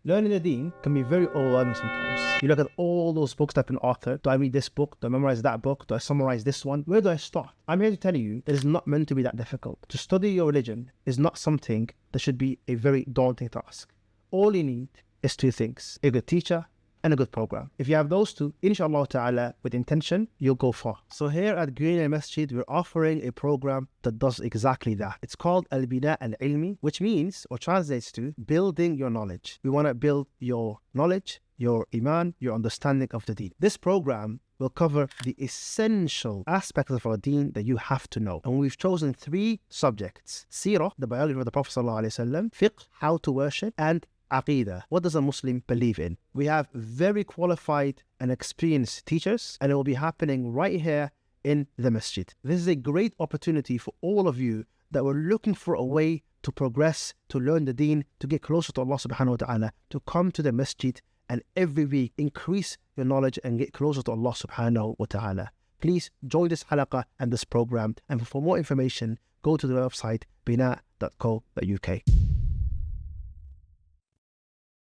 Learning the deen can be very overwhelming sometimes. You look at all those books that have been authored. Do I read this book? Do I memorize that book? Do I summarize this one? Where do I start? I'm here to tell you that it's not meant to be that difficult. To study your religion is not something that should be a very daunting task. All you need is two things: a good teacher and a good program. If you have those two, inshallah ta'ala, with intention, you'll go far. So here at GLM Masjid, we're offering a program that does exactly that. It's called Al-Bināء العلمي, which means, or translates to, building your knowledge. We want to build your knowledge, your Īmān, your understanding of the deen. This program will cover the essential aspects of our deen that you have to know. And we've chosen 3 subjects: Sīrah, the biography of the Prophet ﷺ, Fiqh, how to worship, and Aqīdah, what does a Muslim believe in? We have very qualified and experienced teachers, and it will be happening right here in the Masjid. This is a great opportunity for all of you that were looking for a way to progress, to learn the deen, to get closer to Allah subhanahu wa ta'ala, to come to the Masjid and every week increase your knowledge and get closer to Allah subhanahu wa ta'ala. Please join this halaqah and this program, and for more information, go to the website binaa.co.uk.